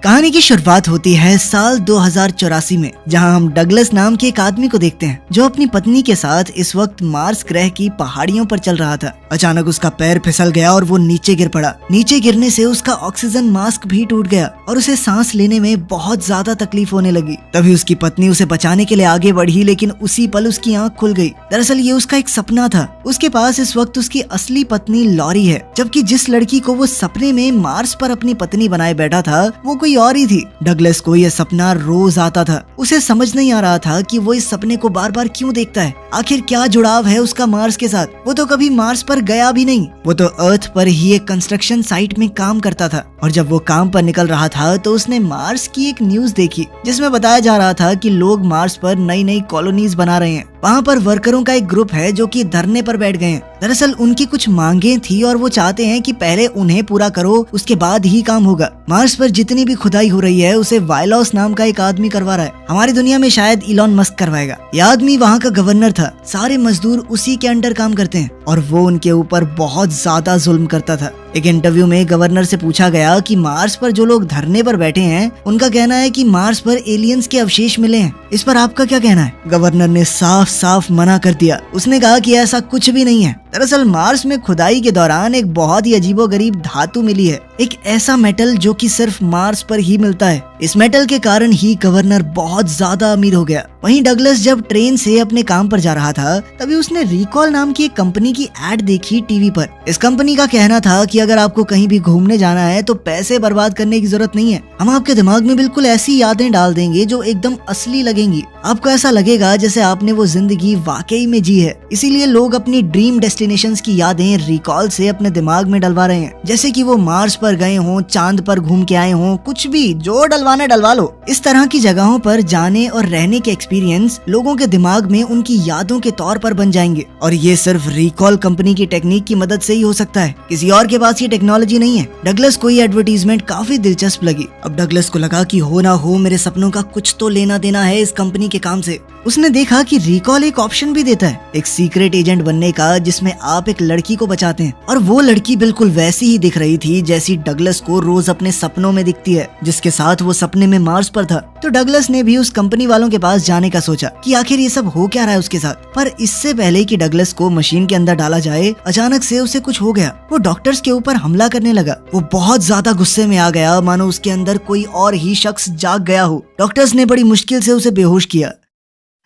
कहानी की शुरुआत होती है साल 2084 में, जहां हम डगलस नाम के एक आदमी को देखते हैं जो अपनी पत्नी के साथ इस वक्त मार्स ग्रह की पहाड़ियों पर चल रहा था। अचानक उसका पैर फिसल गया और वो नीचे गिर पड़ा। नीचे गिरने से उसका ऑक्सीजन मास्क भी टूट गया और उसे सांस लेने में बहुत ज्यादा तकलीफ होने लगी। तभी उसकी पत्नी उसे बचाने के लिए आगे बढ़ी, लेकिन उसी पल उसकी आंख खुल गई। दरअसल ये उसका एक सपना था। उसके पास इस वक्त उसकी असली पत्नी लॉरी है, जबकि जिस लड़की को वो सपने में मार्स पर अपनी पत्नी बनाए बैठा था वो कोई और ही थी। डगलस को यह सपना रोज आता था। उसे समझ नहीं आ रहा था कि वो इस सपने को बार बार क्यों देखता है। आखिर क्या जुड़ाव है उसका मार्स के साथ? वो तो कभी मार्स पर गया भी नहीं। वो तो अर्थ पर ही एक कंस्ट्रक्शन साइट में काम करता था, और जब वो काम पर निकल रहा था तो उसने मार्स की एक न्यूज देखी जिसमें बताया जा रहा था कि लोग मार्स पर नई नई कॉलोनीज बना रहे हैं। वहाँ पर वर्करों का एक ग्रुप है जो कि धरने पर बैठ गए हैं। दरअसल उनकी कुछ मांगे थी और वो चाहते हैं कि पहले उन्हें पूरा करो, उसके बाद ही काम होगा। मार्स पर जितनी भी खुदाई हो रही है उसे वाइलॉस नाम का एक आदमी करवा रहा है। हमारी दुनिया में शायद इलॉन मस्क करवाएगा। यह आदमी वहाँ का गवर्नर था। सारे मजदूर उसी के अंडर काम करते हैं और वो उनके ऊपर बहुत ज्यादा जुल्म करता था। एक इंटरव्यू में गवर्नर से पूछा गया कि मार्स पर जो लोग धरने पर बैठे हैं उनका कहना है कि मार्स पर एलियंस के अवशेष मिले हैं। इस पर आपका क्या कहना है? गवर्नर ने साफ साफ मना कर दिया। उसने कहा कि ऐसा कुछ भी नहीं है। दरअसल मार्स में खुदाई के दौरान एक बहुत ही अजीबोगरीब धातु मिली है, एक ऐसा मेटल जो कि सिर्फ मार्स पर ही मिलता है। इस मेटल के कारण ही गवर्नर बहुत ज्यादा अमीर हो गया। वहीं डगलस जब ट्रेन से अपने काम पर जा रहा था तभी उसने रिकॉल नाम की एक कंपनी की एड देखी टीवी पर। इस कंपनी का कहना था कि अगर आपको कहीं भी घूमने जाना है तो पैसे बर्बाद करने की जरूरत नहीं है। हम आपके दिमाग में बिल्कुल ऐसी यादें डाल देंगे जो एकदम असली लगेंगी। आपको ऐसा लगेगा जैसे आपने वो जिंदगी वाकई में जी है। इसीलिए लोग अपनी ड्रीम डेस्टिनेशंस की यादें रिकॉल से अपने दिमाग में डलवा रहे हैं, जैसे कि वो मार्स पर गए हों, चांद पर घूम के आए हों, कुछ भी जो डलवाना डलवा लो। इस तरह की जगहों पर जाने और रहने के एक्सपीरियंस लोगों के दिमाग में उनकी यादों के तौर पर बन जाएंगे, और ये सिर्फ रिकॉल कंपनी की टेक्निक की मदद से ही हो सकता है। किसी और के पास ये टेक्नोलॉजी नहीं है। डगलस को ये एडवर्टीजमेंट काफी दिलचस्प लगी। अब डगलस को लगा कि हो ना हो मेरे सपनों का कुछ तो लेना देना है इस कंपनी के काम से। उसने देखा कि रिकॉल एक ऑप्शन भी देता है, एक सीक्रेट एजेंट बनने का, जिसमें आप एक लड़की को बचाते हैं। और वो लड़की बिल्कुल वैसी ही दिख रही थी जैसी डगलस को रोज अपने सपनों में दिखती है, जिसके साथ वो सपने में मार्स पर था। तो डगलस ने भी उस कंपनी वालों के पास जाने का सोचा कि आखिर ये सब हो क्या रहा है उसके साथ। पर इससे पहले कि डगलस को मशीन के अंदर डाला जाए, अचानक से उसे कुछ हो गया। वो डॉक्टर्स के ऊपर हमला करने लगा। वो बहुत ज्यादा गुस्से में आ गया, मानो उसके अंदर कोई और ही शख्स जाग गया हो। डॉक्टर्स ने बड़ी मुश्किल से उसे बेहोश किया।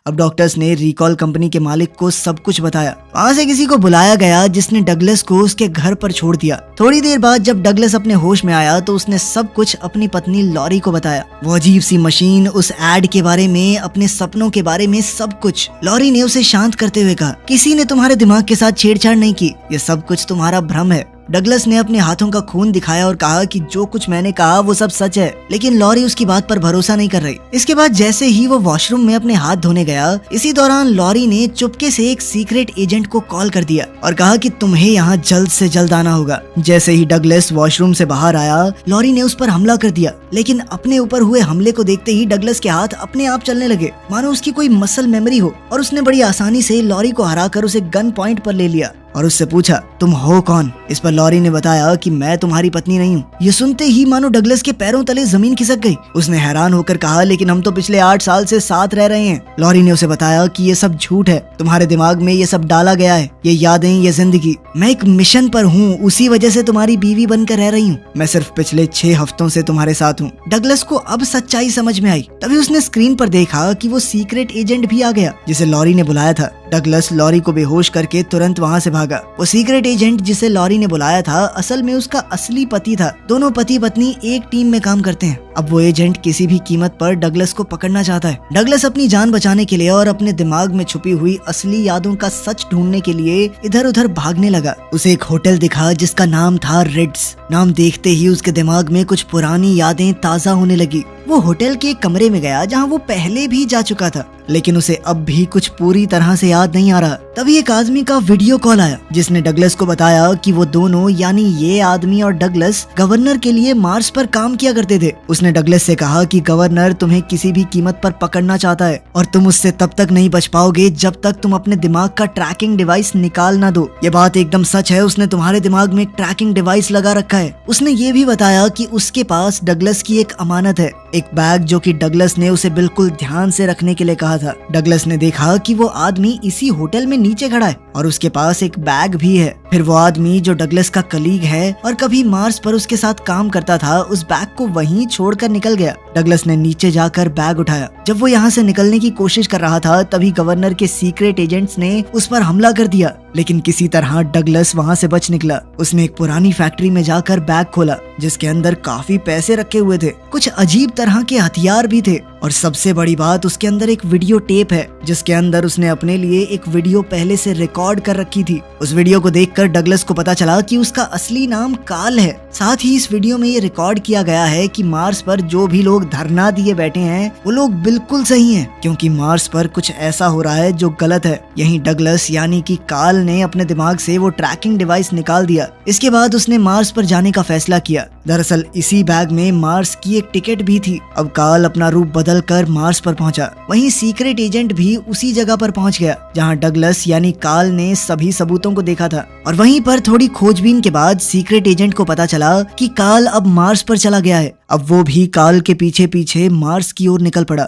अब डॉक्टर्स ने रिकॉल कंपनी के मालिक को सब कुछ बताया। वहाँ से किसी को बुलाया गया जिसने डगलस को उसके घर पर छोड़ दिया। थोड़ी देर बाद जब डगलस अपने होश में आया तो उसने सब कुछ अपनी पत्नी लॉरी को बताया। वो अजीब सी मशीन, उस एड के बारे में, अपने सपनों के बारे में, सब कुछ। लॉरी ने उसे शांत करते हुए कहा, किसी ने तुम्हारे दिमाग के साथ छेड़छाड़ नहीं की, ये सब कुछ तुम्हारा भ्रम है। डगलस ने अपने हाथों का खून दिखाया और कहा कि जो कुछ मैंने कहा वो सब सच है, लेकिन लॉरी उसकी बात पर भरोसा नहीं कर रही। इसके बाद जैसे ही वो वॉशरूम में अपने हाथ धोने गया, इसी दौरान लॉरी ने चुपके से एक सीक्रेट एजेंट को कॉल कर दिया और कहा कि तुम्हें यहाँ जल्द से जल्द आना होगा। जैसे ही डगलस वॉशरूम से बाहर आया, लॉरी ने उस पर हमला कर दिया, लेकिन अपने ऊपर हुए हमले को देखते ही डगलस के हाथ अपने आप चलने लगे, मानो उसकी कोई मसल मेमोरी हो, और उसने बड़ी आसानी से लॉरी को हराकर उसे गन पॉइंट पर ले लिया और उससे पूछा, तुम हो कौन? इस पर लॉरी ने बताया कि मैं तुम्हारी पत्नी नहीं हूँ। ये सुनते ही मानो डगलस के पैरों तले जमीन खिसक गई। उसने हैरान होकर कहा, लेकिन हम तो पिछले 8 साल से साथ रह रहे हैं। लॉरी ने उसे बताया कि ये सब झूठ है, तुम्हारे दिमाग में ये सब डाला गया है, ये यादें, ये जिंदगी। मैं एक मिशन पर हूँ, उसी वजह से तुम्हारी बीवी बनकर रह रही हूँ। मैं सिर्फ पिछले 6 हफ्तों से तुम्हारे साथ हूँ। डगलस को अब सच्चाई समझ में आई। तभी उसने स्क्रीन पर देखा कि वो सीक्रेट एजेंट भी आ गया जिसे लॉरी ने बुलाया था। डगलस लॉरी को बेहोश करके तुरंत वहाँ से भागा। वो सीक्रेट एजेंट जिसे लॉरी ने बुलाया था असल में उसका असली पति था। दोनों पति पत्नी एक टीम में काम करते हैं। अब वो एजेंट किसी भी कीमत पर डगलस को पकड़ना चाहता है। डगलस अपनी जान बचाने के लिए और अपने दिमाग में छुपी हुई असली यादों का सच ढूंढने के लिए इधर उधर भागने लगा। उसे एक होटल दिखा जिसका नाम था रिड्स। नाम देखते ही उसके दिमाग में कुछ पुरानी यादें ताजा होने लगी। वो होटल के कमरे में गया जहाँ वो पहले भी जा चुका था, लेकिन उसे अब भी कुछ पूरी तरह से याद नहीं आ रहा। तभी एक आदमी का वीडियो कॉल आया जिसने डगलस को बताया कि वो दोनों यानी ये आदमी और डगलस गवर्नर के लिए मार्स पर काम किया करते थे। उसने डगलस से कहा कि गवर्नर तुम्हें किसी भी कीमत पर पकड़ना चाहता है और तुम उससे तब तक नहीं बच पाओगे जब तक तुम अपने दिमाग का ट्रैकिंग डिवाइस निकाल ना दो। ये बात एकदम सच है, उसने तुम्हारे दिमाग में एक ट्रैकिंग डिवाइस लगा रखा है। उसने ये भी बताया कि उसके पास डगलस की एक अमानत है, एक बैग जो कि डगलस ने उसे बिल्कुल ध्यान से रखने के लिए कहा था। डगलस ने देखा कि वो आदमी इसी होटल में नीचे खड़ा है और उसके पास एक बैग भी है। फिर वो आदमी जो डगलस का कलीग है और कभी मार्स पर उसके साथ काम करता था, उस बैग को वहीं छोड़कर निकल गया। डगलस ने नीचे जाकर बैग उठाया। जब वो यहाँ से निकलने की कोशिश कर रहा था तभी गवर्नर के सीक्रेट एजेंट्स ने उस पर हमला कर दिया, लेकिन किसी तरह डगलस वहाँ से बच निकला। उसने एक पुरानी फैक्ट्री में जाकर बैग खोला जिसके अंदर काफी पैसे रखे हुए थे, कुछ अजीब तरह के हथियार भी थे और सबसे बड़ी बात उसके अंदर एक वीडियो टेप है जिसके अंदर उसने अपने लिए एक वीडियो पहले से रिकॉर्ड कर रखी थी। उस वीडियो को देखकर डगलस को पता चला कि उसका असली नाम काल है। साथ ही इस वीडियो में ये रिकॉर्ड किया गया है कि मार्स पर जो भी लोग धरना दिए बैठे हैं वो लोग बिल्कुल सही हैं, क्योंकि मार्स पर कुछ ऐसा हो रहा है जो गलत है। यहीं डगलस यानी कि काल ने अपने दिमाग से वो ट्रैकिंग डिवाइस निकाल दिया। इसके बाद उसने मार्स पर जाने का फैसला किया। दरअसल इसी बैग में मार्स की एक टिकट भी थी। अब काल अपना रूप बदल कर मार्स पर पहुंचा। वहीं सीक्रेट एजेंट भी उसी जगह पर पहुंच गया जहां डगलस यानी काल ने सभी सबूतों को देखा था। और वहीं पर थोड़ी खोजबीन के बाद सीक्रेट एजेंट को पता चला कि काल अब मार्स पर चला गया है। अब वो भी काल के पीछे पीछे मार्स की ओर निकल पड़ा।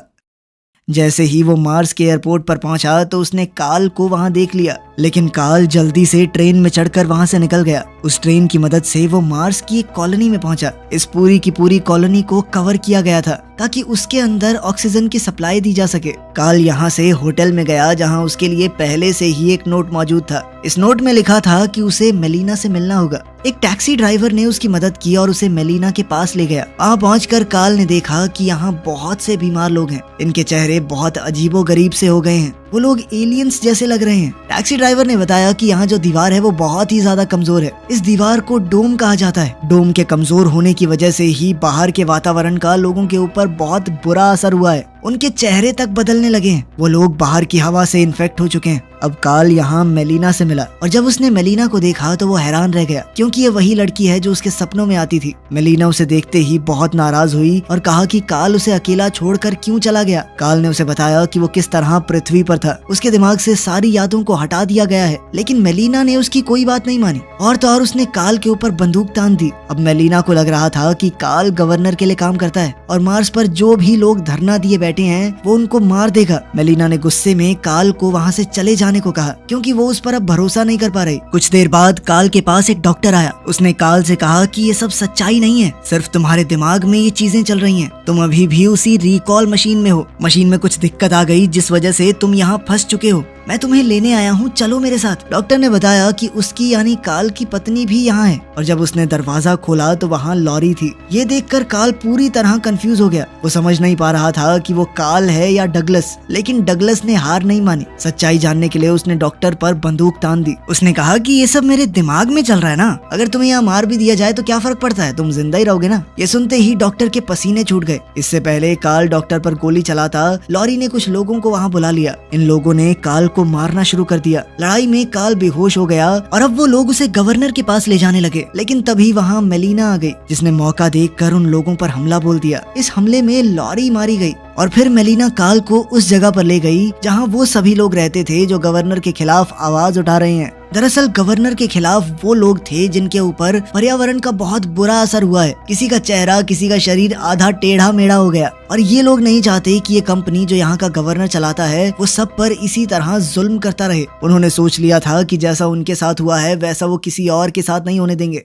जैसे ही वो मार्स के एयरपोर्ट पर पहुंचा तो उसने काल को वहां देख लिया, लेकिन काल जल्दी से ट्रेन में चढ़कर वहां से निकल गया। उस ट्रेन की मदद से वो मार्स की एक कॉलोनी में पहुंचा। इस पूरी की पूरी कॉलोनी को कवर किया गया था ताकि उसके अंदर ऑक्सीजन की सप्लाई दी जा सके। काल यहाँ से होटल में गया जहाँ उसके लिए पहले से ही एक नोट मौजूद था। इस नोट में लिखा था कि उसे मेलिना से मिलना होगा। एक टैक्सी ड्राइवर ने उसकी मदद की और उसे मेलिना के पास ले गया। वहाँ पहुंचकर काल ने देखा कि यहाँ बहुत से बीमार लोग हैं। इनके चेहरे बहुत अजीबोगरीब से हो गए हैं, वो लोग एलियंस जैसे लग रहे हैं। टैक्सी ड्राइवर ने बताया कि यहाँ जो दीवार है वो बहुत ही ज्यादा कमजोर है। इस दीवार को डोम कहा जाता है। डोम के कमजोर होने की वजह से ही बाहर के वातावरण का लोगों के ऊपर बहुत बुरा असर हुआ है। उनके चेहरे तक बदलने लगे हैं। वो लोग बाहर की हवा से इन्फेक्ट हो चुके हैं। अब काल यहाँ मेलिना से मिला और जब उसने मेलिना को देखा तो वो हैरान रह गया, क्योंकि ये वही लड़की है जो उसके सपनों में आती थी। मेलिना उसे देखते ही बहुत नाराज हुई और कहा कि काल उसे अकेला छोड़कर क्यों चला गया। काल ने उसे बताया कि वो किस तरह पृथ्वी पर था, उसके दिमाग से सारी यादों को हटा दिया गया है। लेकिन मेलिना ने उसकी कोई बात नहीं मानी और तो और उसने काल के ऊपर बंदूक तान दी। अब मेलिना को लग रहा था कि काल गवर्नर के लिए काम करता है और मार्स पर जो भी लोग धरना दिए बैठे हैं वो उनको मार देगा। मेलिना ने गुस्से में काल को वहाँ से चले जाने को कहा, क्योंकि वो उस पर अब भरोसा नहीं कर पा रही। कुछ देर बाद काल के पास एक डॉक्टर आया। उसने काल से कहा कि ये सब सच्चाई नहीं है, सिर्फ तुम्हारे दिमाग में ये चीजें चल रही हैं। तुम अभी भी उसी रिकॉल मशीन में हो। मशीन में कुछ दिक्कत आ गई जिस वजह से तुम यहाँ फंस चुके हो। मैं तुम्हें लेने आया हूँ, चलो मेरे साथ। डॉक्टर ने बताया कि उसकी यानी काल की पत्नी भी यहाँ है और जब उसने दरवाजा खोला तो वहाँ लॉरी थी। ये देखकर काल पूरी तरह कंफ्यूज हो गया। वो समझ नहीं पा रहा था कि वो काल है या डगलस। लेकिन डगलस ने हार नहीं मानी। सच्चाई जानने के लिए उसने डॉक्टर पर बंदूक तान दी। उसने कहा कि ये सब मेरे दिमाग में चल रहा है ना, अगर तुम्हें यहाँ मार भी दिया जाए तो क्या फर्क पड़ता है, तुम जिंदा ही रहोगे ना। ये सुनते ही डॉक्टर के पसीने छूट गए। इससे पहले काल डॉक्टर पर गोली चलाता लॉरी ने कुछ लोगों को वहाँ बुला लिया। इन लोगों ने काल को मारना शुरू कर दिया। लड़ाई में काल बेहोश हो गया और अब वो लोग उसे गवर्नर के पास ले जाने लगे। लेकिन तभी वहाँ मेलिना आ गई, जिसने मौका देखकर उन लोगों पर हमला बोल दिया। इस हमले में लॉरी मारी गई और फिर मेलिना काल को उस जगह पर ले गई जहाँ वो सभी लोग रहते थे जो गवर्नर के खिलाफ आवाज उठा रहे हैं। दरअसल गवर्नर के खिलाफ वो लोग थे जिनके ऊपर पर्यावरण का बहुत बुरा असर हुआ है। किसी का चेहरा, किसी का शरीर आधा टेढ़ा मेढ़ा हो गया और ये लोग नहीं चाहते कि ये कंपनी जो यहाँ का गवर्नर चलाता है वो सब पर इसी तरह जुल्म करता रहे। उन्होंने सोच लिया था कि जैसा उनके साथ हुआ है वैसा वो किसी और के साथ नहीं होने देंगे।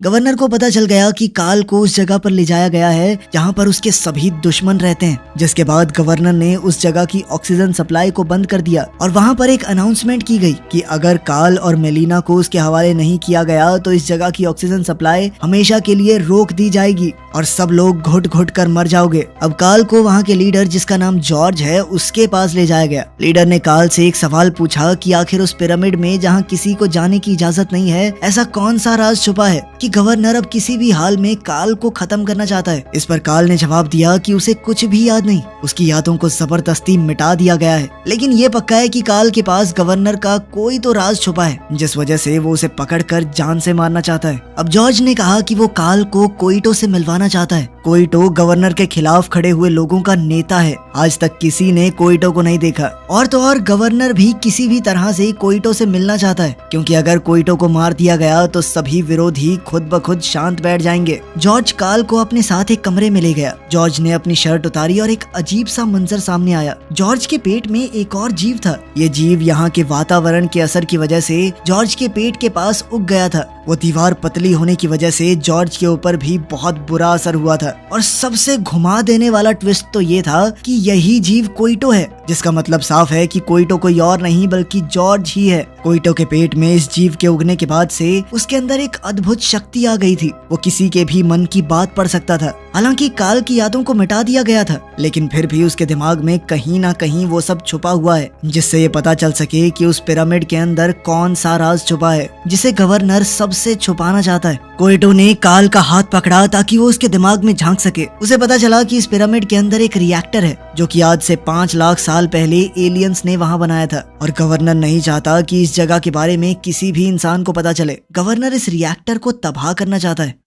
गवर्नर को पता चल गया कि काल को उस जगह पर ले जाया गया है जहां पर उसके सभी दुश्मन रहते हैं, जिसके बाद गवर्नर ने उस जगह की ऑक्सीजन सप्लाई को बंद कर दिया और वहां पर एक अनाउंसमेंट की गई कि अगर काल और मेलिना को उसके हवाले नहीं किया गया तो इस जगह की ऑक्सीजन सप्लाई हमेशा के लिए रोक दी जाएगी और सब लोग घुट घुट कर मर जाओगे। अब काल को वहाँ के लीडर जिसका नाम जॉर्ज है उसके पास ले जाया गया। लीडर ने काल से एक सवाल पूछा कि आखिर उस पिरामिड में जहाँ किसी को जाने की इजाजत नहीं है ऐसा कौन सा राज छुपा है कि गवर्नर अब किसी भी हाल में काल को खत्म करना चाहता है। इस पर काल ने जवाब दिया कि उसे कुछ भी याद नहीं, उसकी यादों को जबरदस्ती मिटा दिया गया है। लेकिन ये पक्का है कि काल के पास गवर्नर का कोई तो राज छुपा है, जिस वजह से वो उसे पकड़कर जान से मारना चाहता है। अब जॉर्ज ने कहा कि वो काल को कोइटो से मिलवाना चाहता है। कोइटो गवर्नर के खिलाफ खड़े हुए लोगों का नेता है। आज तक किसी ने कोइटो को नहीं देखा, और तो और गवर्नर भी किसी भी तरह से कोइटो से मिलना चाहता है, क्योंकि अगर कोइटो को मार दिया गया तो सभी विरोधी खुद ब खुद शांत बैठ जाएंगे। जॉर्ज काल को अपने साथ एक कमरे में ले गया। जॉर्ज ने अपनी शर्ट उतारी और एक अजीब सा मंजर सामने आया। जॉर्ज के पेट में एक और जीव था। ये जीव यहाँ के वातावरण के असर की वजह से जॉर्ज के पेट के पास उग गया था। वो दीवार पतली होने की वजह से जॉर्ज के ऊपर भी बहुत बुरा असर हुआ था। और सबसे घुमा देने वाला ट्विस्ट तो ये था कि यही जीव कोइटो है, जिसका मतलब साफ है कि कोइटो कोई और नहीं बल्कि जॉर्ज ही है। कोइटो के पेट में इस जीव के उगने के बाद से उसके अंदर एक अद्भुत शक्ति आ गई थी। वो किसी के भी मन की बात पढ़ सकता था। हालांकि काल की यादों को मिटा दिया गया था, लेकिन फिर भी उसके दिमाग में कहीं ना कहीं वो सब छुपा हुआ है, जिससे ये पता चल सके कि उस पिरामिड के अंदर कौन सा राज छुपा है जिसे गवर्नर सबसे छुपाना चाहता है। कोइटो ने काल का हाथ पकड़ा ताकि वो उसके दिमाग में झांक सके। उसे पता चला कि इस पिरामिड के अंदर एक रिएक्टर है, जो कि आज से 5 लाख साल पहले एलियंस ने वहां बनाया था, और गवर्नर नहीं चाहता कि इस जगह के बारे में किसी भी इंसान को पता चले। गवर्नर इस रिएक्टर को तबाह करना चाहता है।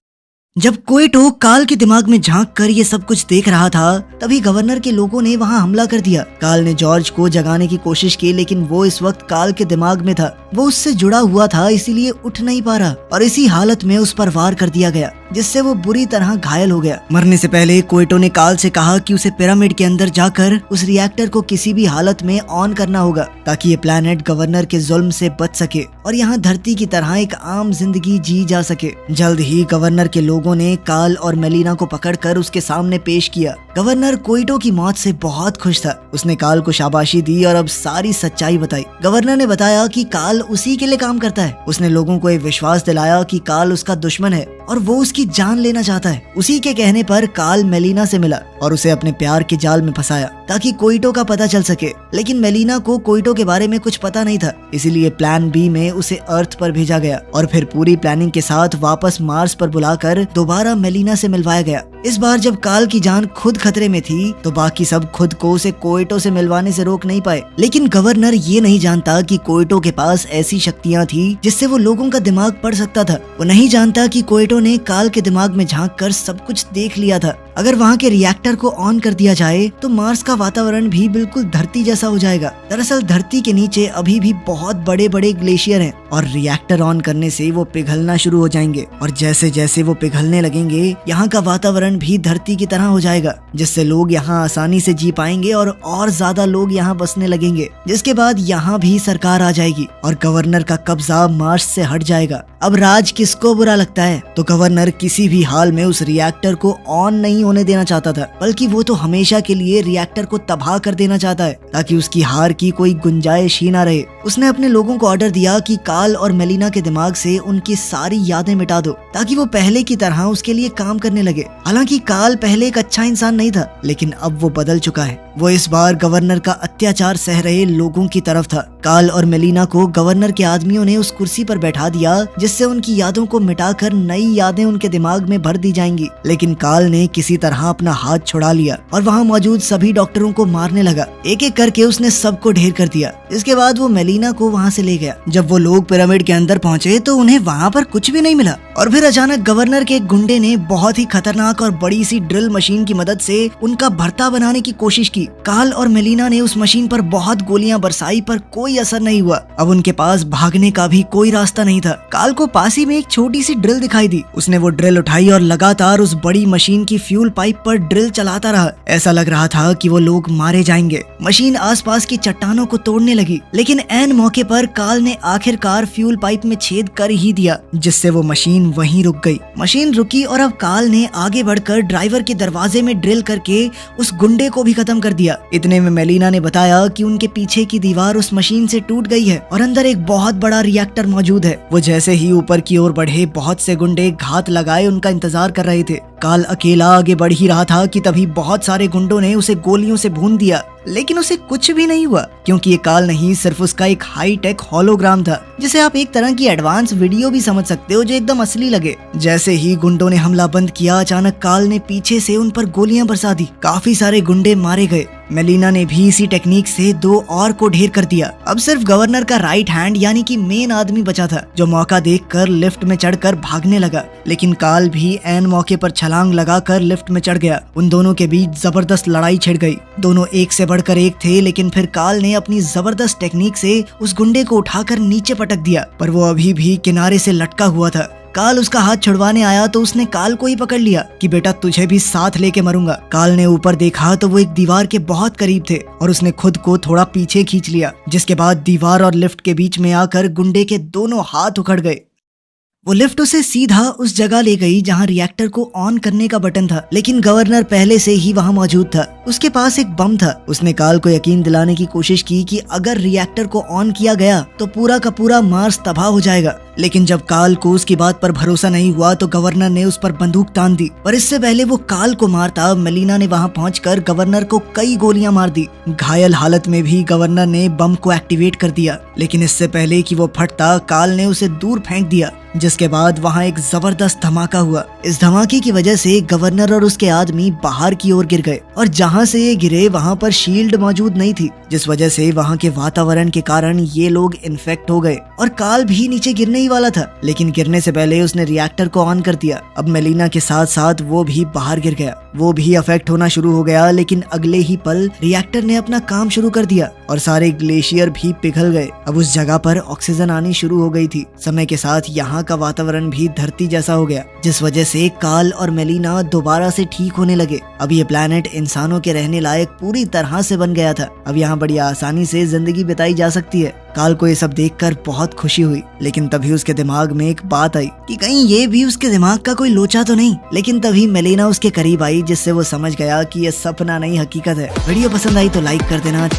जब कोइटो काल के दिमाग में झांक कर ये सब कुछ देख रहा था, तभी गवर्नर के लोगों ने वहां हमला कर दिया। काल ने जॉर्ज को जगाने की कोशिश की, लेकिन वो इस वक्त काल के दिमाग में था। वो उससे जुड़ा हुआ था, इसीलिए उठ नहीं पा रहा, और इसी हालत में उस पर वार कर दिया गया, जिससे वो बुरी तरह घायल हो गया। मरने से पहले कोइटो ने काल से कहा कि उसे पिरामिड के अंदर जाकर उस रिएक्टर को किसी भी हालत में ऑन करना होगा, ताकि ये प्लेनेट गवर्नर के जुल्म से बच सके और यहाँ धरती की तरह एक आम जिंदगी जी जा सके। जल्द ही गवर्नर के लोगों ने काल और मेलिना को पकड़कर उसके सामने पेश किया। गवर्नर कोइटो की मौत से बहुत खुश था। उसने काल को शाबाशी दी और अब सारी सच्चाई बताई। गवर्नर ने बताया कि काल उसी के लिए काम करता है। उसने लोगों को ये विश्वास दिलाया कि काल उसका दुश्मन है और वो उसकी जान लेना चाहता है। उसी के कहने पर काल मेलिना से मिला और उसे अपने प्यार के जाल में फंसाया, ताकि कोइटो का पता चल सके। लेकिन मेलिना को कोइटो के बारे में कुछ पता नहीं था, इसीलिए प्लान बी में उसे अर्थ पर भेजा गया और फिर पूरी प्लानिंग के साथ वापस मार्स पर बुलाकर दोबारा मेलिना से मिलवाया गया। इस बार जब काल की जान खुद खतरे में थी, तो बाकी सब खुद को उसे कोइटो से मिलवाने से रोक नहीं पाए। लेकिन गवर्नर ये नहीं जानता कि कोइटो के पास ऐसी शक्तियाँ थी जिससे वो लोगों का दिमाग पढ़ सकता था। वो नहीं जानता कि कोइटो ने काल के दिमाग में झांक कर सब कुछ देख लिया था। अगर वहाँ के रिएक्टर को ऑन कर दिया जाए तो मार्स का वातावरण भी बिल्कुल धरती जैसा हो जाएगा। दरअसल धरती के नीचे अभी भी बहुत बड़े बड़े ग्लेशियर हैं और रिएक्टर ऑन करने से वो पिघलना शुरू हो जाएंगे, और जैसे जैसे वो पिघलने लगेंगे यहाँ का वातावरण भी धरती की तरह हो जाएगा, जिससे लोग यहाँ आसानी से जी पाएंगे और ज्यादा लोग यहाँ बसने लगेंगे। जिसके बाद यहाँ भी सरकार आ जाएगी और गवर्नर का कब्जा मार्स से हट जाएगा। अब राज किसको बुरा लगता है? तो गवर्नर किसी भी हाल में उस रिएक्टर को ऑन नहीं होने देना चाहता था, बल्कि वो तो हमेशा के लिए रिएक्टर को तबाह कर देना चाहता है, ताकि उसकी हार की कोई गुंजाइश ही ना रहे। उसने अपने लोगों को ऑर्डर दिया कि काल और मेलिना के दिमाग से उनकी सारी यादें मिटा दो, ताकि वो पहले की तरह उसके लिए काम करने लगे। हालांकि काल पहले एक अच्छा इंसान नहीं था, लेकिन अब वो बदल चुका है। वो इस बार गवर्नर का अत्याचार सह रहे लोगों की तरफ था। काल और मेलिना को गवर्नर के आदमियों ने उस कुर्सी पर बैठा दिया, जिससे उनकी यादों को मिटाकर नई यादें उनके दिमाग में भर दी जाएंगी। लेकिन काल ने किसी तरह अपना हाथ छुड़ा लिया और वहाँ मौजूद सभी डॉक्टरों को मारने लगा। एक एक करके उसने सबको ढेर कर दिया। इसके बाद वो मेलिना को वहाँ से ले गया। जब वो लोग पिरामिड के अंदर पहुँचे तो उन्हें वहाँ पर कुछ भी नहीं मिला, और फिर अचानक गवर्नर के एक गुंडे ने बहुत ही खतरनाक और बड़ी सी ड्रिल मशीन की मदद से उनका भर्ता बनाने की कोशिश की। काल और मेलिना ने उस मशीन पर बहुत गोलियां बरसाई, पर कोई असर नहीं हुआ। अब उनके पास भागने का भी कोई रास्ता नहीं था। काल को पास ही में एक छोटी सी ड्रिल दिखाई दी। उसने वो ड्रिल उठाई और लगातार उस बड़ी मशीन की फ्यूल पाइप पर ड्रिल चलाता रहा। ऐसा लग रहा था कि वो लोग मारे जाएंगे। मशीन आसपास की चट्टानों को तोड़ने लगी, लेकिन ऐन मौके पर काल ने आखिरकार फ्यूल पाइप में छेद कर ही दिया, जिससे वो मशीन वहीं रुक गई। मशीन रुकी और अब काल ने आगे बढ़कर ड्राइवर के दरवाजे में ड्रिल करके उस गुंडे को भी खत्म कर दिया। इतने में मेलिना ने बताया कि उनके पीछे की दीवार उस मशीन से टूट गई है और अंदर एक बहुत बड़ा रिएक्टर मौजूद है। वो जैसे ही ऊपर की ओर बढ़े, बहुत से गुंडे घात लगाए उनका इंतजार कर रहे थे। काल अकेला आगे बढ़ ही रहा था कि तभी बहुत सारे गुंडों ने उसे गोलियों से भून दिया। लेकिन उसे कुछ भी नहीं हुआ, क्योंकि ये काल नहीं सिर्फ उसका एक हाई टेक होलोग्राम था, जिसे आप एक तरह की एडवांस वीडियो भी समझ सकते हो, जो एकदम असली लगे। जैसे ही गुंडों ने हमला बंद किया, अचानक काल ने पीछे से उन पर गोलियां बरसा दी। काफी सारे गुंडे मारे गए। मेलिना ने भी इसी टेक्निक से 2 और को ढेर कर दिया। अब सिर्फ गवर्नर का राइट हैंड यानी कि मेन आदमी बचा था, जो मौका देखकर लिफ्ट में चढ़कर भागने लगा। लेकिन काल भी ऐन मौके पर छलांग लगाकर लिफ्ट में चढ़ गया। उन दोनों के बीच जबरदस्त लड़ाई छिड़ गई। दोनों एक से बढ़कर एक थे, लेकिन फिर काल ने अपनी जबरदस्त टेक्निक से उस गुंडे को उठाकर नीचे पटक दिया, पर वो अभी भी किनारे से लटका हुआ था। काल उसका हाथ छुड़वाने आया तो उसने काल को ही पकड़ लिया कि बेटा तुझे भी साथ लेके मरूंगा। काल ने ऊपर देखा तो वो एक दीवार के बहुत करीब थे और उसने खुद को थोड़ा पीछे खींच लिया, जिसके बाद दीवार और लिफ्ट के बीच में आकर गुंडे के दोनों हाथ उखड़ गए। वो लिफ्ट उसे सीधा उस जगह ले गई जहां रिएक्टर को ऑन करने का बटन था, लेकिन गवर्नर पहले से ही वहां मौजूद था। उसके पास एक बम था। उसने काल को यकीन दिलाने की कोशिश की कि अगर रिएक्टर को ऑन किया गया तो पूरा का पूरा मार्स तबाह हो जाएगा। लेकिन जब काल को उसकी बात पर भरोसा नहीं हुआ तो गवर्नर ने उस पर बंदूक तान दी। पर इससे पहले वो काल को मारता, मेलिना ने वहां पहुंचकर गवर्नर को कई गोलियां मार दी। घायल हालत में भी गवर्नर ने बम को एक्टिवेट कर दिया, लेकिन इससे पहले कि वो फटता, काल ने उसे दूर फेंक दिया, जिसके बाद वहां एक जबरदस्त धमाका हुआ। इस धमाके की वजह से गवर्नर और उसके आदमी बाहर की ओर गिर गए और जहां से ये गिरे वहां पर शील्ड मौजूद नहीं थी, जिस वजह से वहां के वातावरण के कारण ये लोग इन्फेक्ट हो गए। और काल भी नीचे गिरने ही वाला था, लेकिन गिरने से पहले उसने रिएक्टर को ऑन कर दिया। अब मेलिना के साथ साथ वो भी बाहर गिर गया। वो भी अफेक्ट होना शुरू हो गया, लेकिन अगले ही पल रिएक्टर ने अपना काम शुरू कर दिया और सारे ग्लेशियर भी पिघल गए। अब उस जगह पर ऑक्सीजन आनी शुरू हो गई थी। समय के साथ यहाँ का वातावरण भी धरती जैसा हो गया, जिस वजह से काल और मेलिना दोबारा से ठीक होने लगे। अब ये प्लेनेट इंसानों के रहने लायक पूरी तरह से बन गया था। अब यहाँ बड़ी आसानी से जिंदगी बिताई जा सकती है। काल को ये सब देखकर बहुत खुशी हुई, लेकिन तभी उसके दिमाग में एक बात आई कि कहीं ये भी उसके दिमाग का कोई लोचा तो नहीं। लेकिन तभी मेलिना उसके करीब आई, जिससे वो समझ गया कि ये सपना नहीं हकीकत है। वीडियो पसंद आई तो लाइक कर देना।